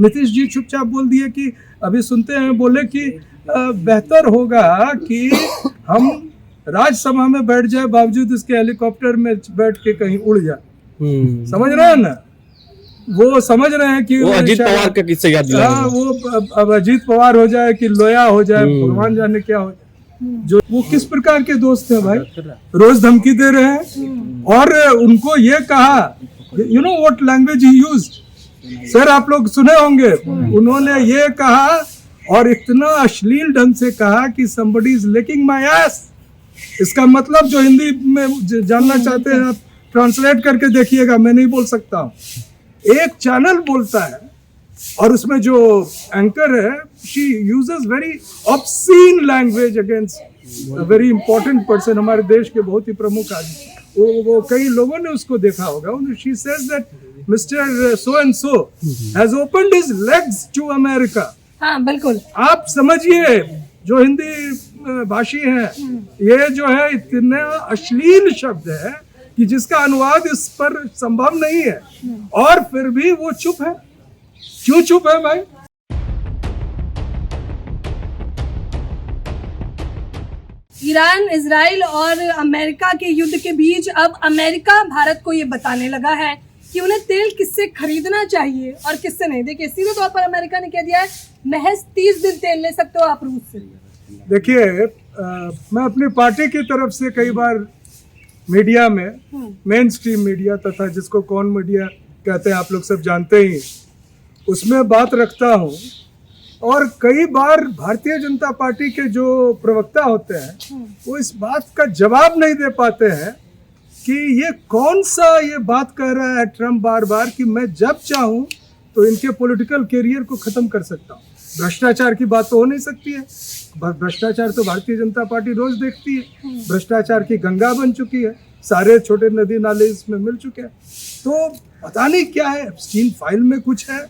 नीतीश जी चुपचाप बोल दिए कि अभी सुनते हैं, बोले कि बेहतर होगा कि हम राज्यसभा में बैठ जाए बावजूद इसके हेलीकॉप्टर में बैठ के कहीं उड़ जाए। समझ रहे हैं ना, वो समझ रहे हैं कि वो अजीत पवार का किस्सा याद दिला रहे हैं। वो अब अजीत पवार हो जाए कि लोया हो जाए, भगवान जाने क्या हो जाए। जो वो किस प्रकार के दोस्त हैं भाई, रोज धमकी दे रहे हैं। और उनको ये कहा, you know what language he used, sir आप लोग सुने होंगे, उन्होंने ये कहा और इतना अश्लील ढंग से कहा कि somebody is licking my ass। इसका मतलब जो हिंदी में जानना चाहते हैं आप ट्रांसलेट करके देखिएगा, मैं नहीं बोल सकता हूँ। एक चैनल बोलता है और उसमें जो एंकर है, she uses very obscene language against a very important person, हमारे देश के बहुत ही प्रमुख आदमी। वो कई लोगों ने उसको देखा होगा। She says that mister so and so has opened his legs to America. हाँ बिल्कुल, आप समझिए जो हिंदी भाषी हैं, ये जो है इतना अश्लील शब्द है कि जिसका अनुवाद इस पर संभव नहीं है, और फिर भी वो चुप है। क्यों चुप है भाई? ईरान, इजराइल और अमेरिका के युद्ध के बीच अब अमेरिका भारत को ये बताने लगा है कि उन्हें तेल किससे खरीदना चाहिए और किससे नहीं। देखिए सीधे तौर पर अमेरिका ने कह दिया है महज 30 दिन तेल ले सकते हो आप रूस से। देखिए मैं अपनी पार्टी की तरफ से कई बार मीडिया में, मेन स्ट्रीम मीडिया तथा जिसको कौन मीडिया कहते हैं आप लोग सब जानते ही, उसमें बात रखता हूँ। और कई बार भारतीय जनता पार्टी के जो प्रवक्ता होते हैं वो इस बात का जवाब नहीं दे पाते हैं कि ये कौन सा ये बात कह रहा है ट्रम्प बार बार कि मैं जब चाहूँ तो इनके पॉलिटिकल कैरियर को ख़त्म कर सकता हूँ। भ्रष्टाचार की बात तो हो नहीं सकती है, भ्रष्टाचार तो भारतीय जनता पार्टी रोज देखती है। भ्रष्टाचार की गंगा बन चुकी है, सारे छोटे नदी नाले इसमें मिल चुके हैं। तो पता नहीं क्या है, एप्स्टीन फाइल में कुछ है,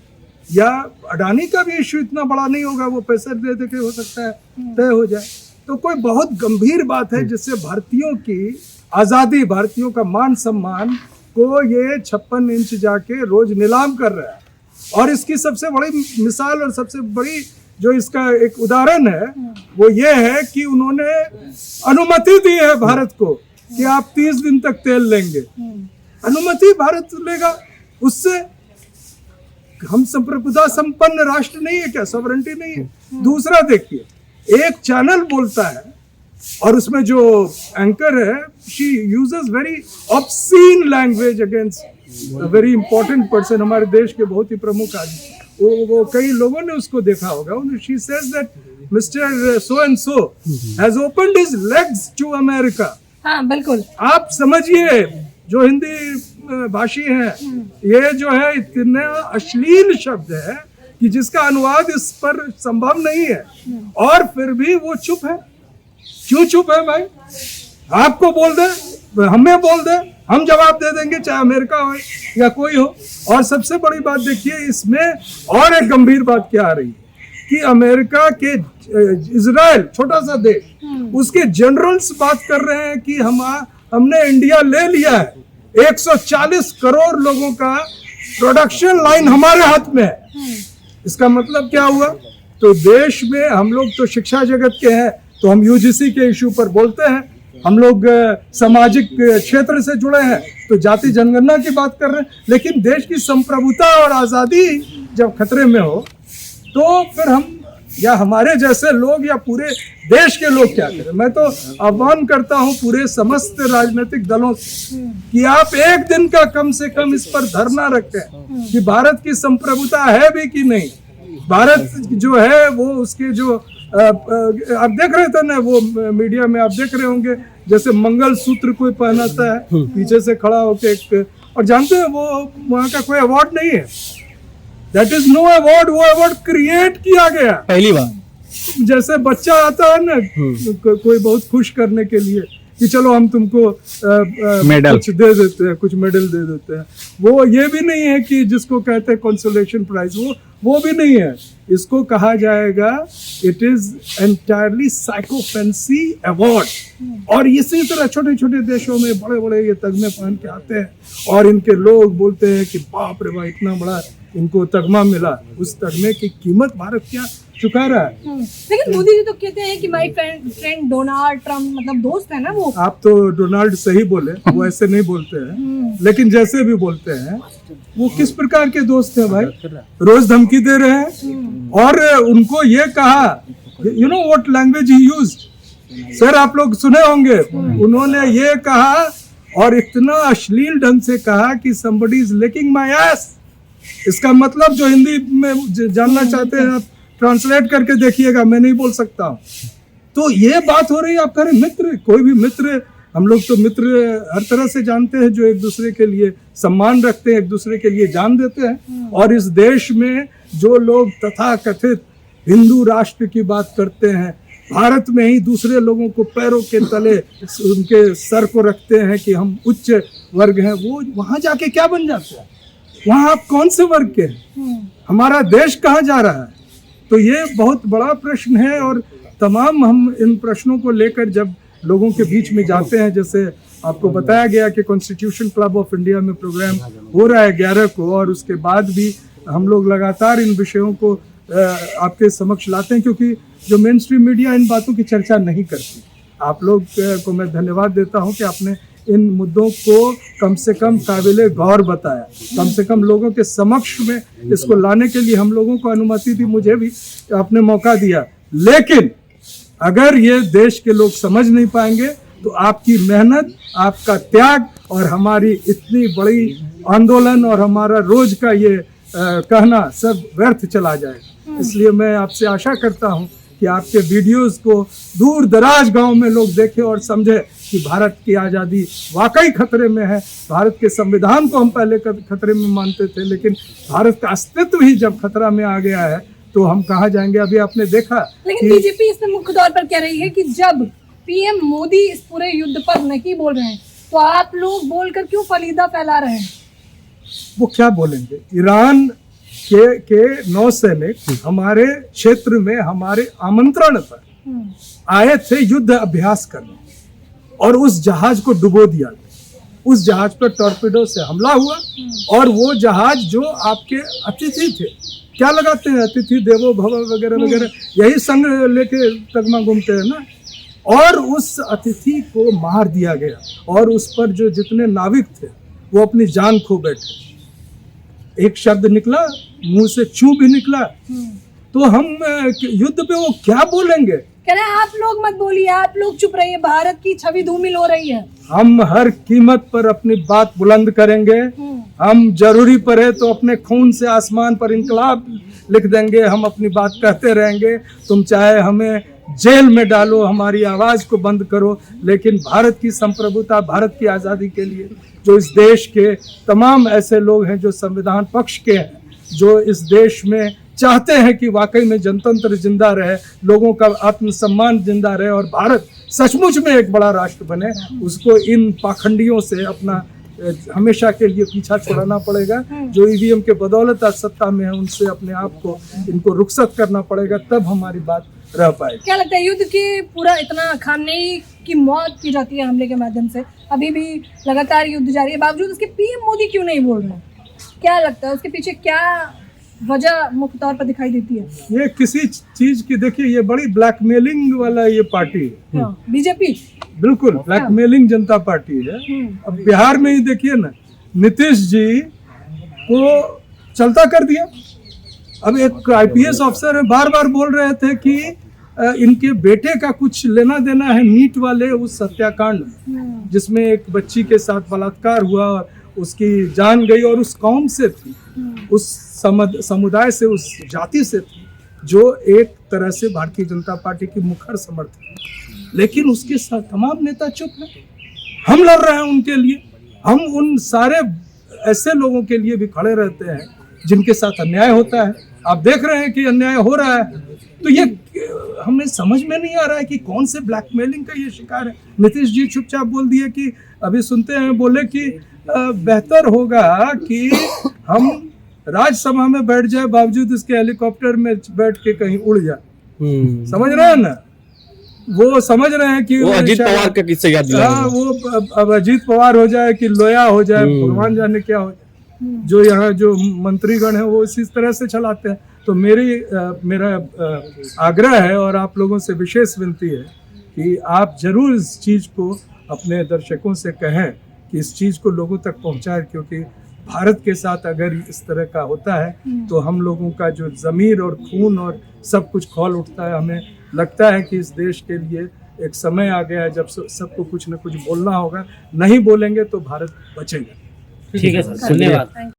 या अडानी का भी इश्यू इतना बड़ा नहीं होगा, वो पैसे दे दे के हो सकता है तय हो जाए। तो कोई बहुत गंभीर बात है जिससे भारतीयों की आज़ादी, भारतीयों का मान सम्मान को ये 56 इंच जाके रोज नीलाम कर रहा है। और इसकी सबसे बड़ी मिसाल और सबसे बड़ी जो इसका एक उदाहरण है वो ये है कि उन्होंने अनुमति दी है भारत को कि आप 30 दिन तक तेल लेंगे। अनुमति भारत लेगा, उससे हम संप्रभुता संपन्न राष्ट्र नहीं है क्या? सॉवरेंटी नहीं है। दूसरा देखिए, एक चैनल बोलता है और उसमें जो एंकर है, she uses very obscene language against a very important person, हमारे देश के बहुत ही प्रमुख आदमी। वो कई लोगों ने उसको देखा होगा। She says that mister so and so has opened his legs to America. हाँ बिल्कुल, आप समझिए जो हिंदी भाषी हैं, ये जो है इतना अश्लील शब्द है कि जिसका अनुवाद इस पर संभव नहीं है, और फिर भी वो चुप है। क्यों चुप है भाई? आपको बोल दे, हमें बोल दे, हम जवाब दे देंगे, चाहे अमेरिका हो या कोई हो। और सबसे बड़ी बात देखिए इसमें, और एक गंभीर बात क्या आ रही है कि अमेरिका के, इजराइल छोटा सा देश, उसके जनरल्स बात कर रहे हैं कि हमने इंडिया ले लिया है, 140 करोड़ लोगों का प्रोडक्शन लाइन हमारे हाथ में है। इसका मतलब क्या हुआ? तो देश में हम लोग तो शिक्षा जगत के हैं, तो हम यूजीसी के इशू पर बोलते हैं, हम लोग सामाजिक क्षेत्र से जुड़े हैं तो जाति जनगणना की बात कर रहे हैं। लेकिन देश की संप्रभुता और आज़ादी जब खतरे में हो तो फिर हम या हमारे जैसे लोग या पूरे देश के लोग क्या करें? मैं तो आह्वान करता हूं पूरे समस्त राजनीतिक दलों से कि आप एक दिन का कम से कम इस पर धरना रखें कि भारत की संप्रभुता है भी कि नहीं। भारत जो है वो उसके जो आप देख रहे थे ना, वो मीडिया में आप देख रहे होंगे, जैसे मंगल सूत्र कोई पहनाता है पीछे से खड़ा होके एक, और जानते हैं वो वहाँ का कोई अवार्ड नहीं है, दैट इज नो अवार्ड। वो अवार्ड क्रिएट किया गया पहली बार। जैसे बच्चा आता है ना कोई बहुत खुश करने के लिए कि चलो हम तुमको कुछ दे देते हैं, कुछ मेडल दे देते हैं। वो ये भी नहीं है कि जिसको कहते हैं कंसोलेशन प्राइज, वो भी नहीं है। इसको कहा जाएगा it is entirely sycophancy award. और इसी तरह छोटे छोटे देशों में बड़े बड़े ये तगमे पहन के आते हैं और इनके लोग बोलते हैं कि बाप रे बाप इतना बड़ा इनको तगमा मिला, उस तगमे की कीमत भारत क्या चुका रहा है। लेकिन मोदी जी तो कहते हैं कि माय फ्रेंड डोनाल्ड ट्रम्प, मतलब दोस्त है ना वो। आप तो डोनाल्ड सही बोले, वो ऐसे नहीं बोलते हैं, लेकिन जैसे भी बोलते हैं वो किस प्रकार के दोस्त हैं भाई? रोज धमकी दे रहे हैं और उनको ये कहा, you know what language he used, sir आप लोग सुने होंगे, उन्होंने ये कहा और इतना अश्लील ढंग से कहा कि somebody is licking my ass। इसका मतलब जो हिंदी में जानना चाहते हैं आप ट्रांसलेट करके देखिएगा, मैं नहीं बोल सकता हूँ। तो ये बात हो रही है, आप करें मित्र, कोई भी मित्र, हम लोग तो मित्र हर तरह से जानते हैं जो एक दूसरे के लिए सम्मान रखते हैं, एक दूसरे के लिए जान देते हैं। और इस देश में जो लोग तथाकथित हिंदू राष्ट्र की बात करते हैं, भारत में ही दूसरे लोगों को पैरों के तले उनके सर को रखते हैं कि हम उच्च वर्ग हैं, वो वहां जाके क्या बन जाते हैं? वहां आप कौन से वर्ग के हैं? हमारा देश कहाँ जा रहा है? तो ये बहुत बड़ा प्रश्न है और तमाम हम इन प्रश्नों को लेकर जब लोगों के बीच में जाते हैं, जैसे आपको बताया गया कि कॉन्स्टिट्यूशन क्लब ऑफ इंडिया में प्रोग्राम हो रहा है 11 को, और उसके बाद भी हम लोग लगातार इन विषयों को आपके समक्ष लाते हैं, क्योंकि जो मेन स्ट्रीम मीडिया इन बातों की चर्चा नहीं करती। आप लोग को मैं धन्यवाद देता हूं कि आपने इन मुद्दों को कम से कम काबिले गौर बताया, कम से कम लोगों के समक्ष में इसको लाने के लिए हम लोगों को अनुमति दी, मुझे भी आपने मौका दिया। लेकिन अगर ये देश के लोग समझ नहीं पाएंगे तो आपकी मेहनत, आपका त्याग और हमारी इतनी बड़ी आंदोलन और हमारा रोज का ये कहना सब व्यर्थ चला जाएगा। इसलिए मैं आपसे आशा करता हूं कि आपके वीडियोस को दूर दराज गांव में लोग देखें और समझे कि भारत की आज़ादी वाकई खतरे में है। भारत के संविधान को हम पहले खतरे में मानते थे, लेकिन भारत का अस्तित्व ही जब खतरा में आ गया है तो हम कहाँ जाएंगे? अभी आपने देखा, लेकिन बीजेपी इसमें मुख्य तौर पर कह रही है कि जब पीएम मोदी इस पूरे युद्ध पर नहीं बोल रहे हैं तो आप लोग बोलकर क्यों फलीदा फैला रहे हैं? वो क्या बोलेंगे? ईरान के नौसैनिक हमारे क्षेत्र में हमारे आमंत्रण पर आए थे युद्ध अभ्यास करने, और उस जहाज को डुबो दिया गया। उस जहाज पर टॉर्पेडो से हमला हुआ और वो जहाज जो आपके अतिथि थे, क्या लगाते हैं अतिथि देवो भव वगैरह वगैरह, यही संग लेके तगमा घूमते हैं ना, और उस अतिथि को मार दिया गया और उस पर जो जितने नाविक थे वो अपनी जान खो बैठे। एक शब्द निकला मुंह से, चू भी निकला, तो हम युद्ध पे वो क्या बोलेंगे? कह रहे हैं आप लोग मत बोलिए, आप लोग चुप रहिए, भारत की छवि धूमिल हो रही है। हम हर कीमत पर अपनी बात बुलंद करेंगे। हम जरूरी पड़े तो अपने खून से आसमान पर इंकलाब लिख देंगे। हम अपनी बात कहते रहेंगे। तुम चाहे हमें जेल में डालो, हमारी आवाज को बंद करो, लेकिन भारत की संप्रभुता, भारत की आज़ादी के लिए जो इस देश के तमाम ऐसे लोग हैं जो संविधान पक्ष के हैं, जो इस देश में चाहते हैं कि वाकई में जनतंत्र जिंदा रहे, लोगों का आत्मसम्मान जिंदा रहे और भारत सचमुच में एक बड़ा राष्ट्र बने, उसको इन पाखंडियों से अपना हमेशा के लिए पीछा छुड़ाना पड़ेगा। जो ईवीएम के बदौलत आज सत्ता में है, उनसे अपने आप को इनको रुखसत करना पड़ेगा, तब हमारी बात रह पाएगी। क्या लगता है युद्ध के पूरा इतना खामनेई की मौत की जाती है हमले के माध्यम से, अभी भी लगातार युद्ध जारी है, बावजूद उसके पीएम मोदी क्यों नहीं बोल रहे? क्या लगता है उसके पीछे क्या वजह मुख्य तौर पर दिखाई देती है? ये किसी चीज की, देखिए ये बड़ी ब्लैकमेलिंग वाला ये पार्टी है बीजेपी, बिल्कुल ब्लैकमेलिंग जनता पार्टी है। अब बिहार में ही देखिए ना, नीतीश जी को चलता कर दिया। अब एक आईपीएस अफसर है, बार बार बोल रहे थे कि इनके बेटे का कुछ लेना देना है नीट वाले उस हत्याकांड जिसमें एक बच्ची के साथ बलात्कार हुआ और उसकी जान गई, और उस कौम से थी, उस समुदाय से, उस जाति से थी जो एक तरह से भारतीय जनता पार्टी की मुखर समर्थक। लेकिन उसके साथ तमाम नेता चुप हैं। हम लड़ रहे हैं उनके लिए। हम उन सारे ऐसे लोगों के लिए भी खड़े रहते हैं जिनके साथ अन्याय होता है। आप देख रहे हैं कि अन्याय हो रहा है, तो ये हमें समझ में नहीं आ रहा है कि कौन से ब्लैकमेलिंग का ये शिकार है। नीतीश जी चुपचाप बोल दिए कि अभी सुनते हैं, बोले कि बेहतर होगा कि हम राज्यसभा में बैठ जाए, बावजूद इसके हेलीकॉप्टर में बैठ के कहीं उड़ जाए। समझ रहे हैं ना, वो समझ रहे हैं कि वो अजीत पवार का किस्सा याद दिला। वो अब अजीत पवार हो जाए कि लोया हो जाए, भगवान जाने क्या हो जाए। जो यहाँ जो मंत्रीगण है वो इसी तरह से चलाते हैं। तो मेरा आग्रह है और आप लोगों से विशेष विनती है कि आप जरूर इस चीज़ को अपने दर्शकों से कहें कि इस चीज़ को लोगों तक पहुंचाएं, क्योंकि भारत के साथ अगर इस तरह का होता है तो हम लोगों का जो ज़मीर और खून और सब कुछ खौल उठता है। हमें लगता है कि इस देश के लिए एक समय आ गया है जब सबको कुछ न कुछ बोलना होगा। नहीं बोलेंगे तो भारत बचेगा। ठीक है सर, धन्यवाद।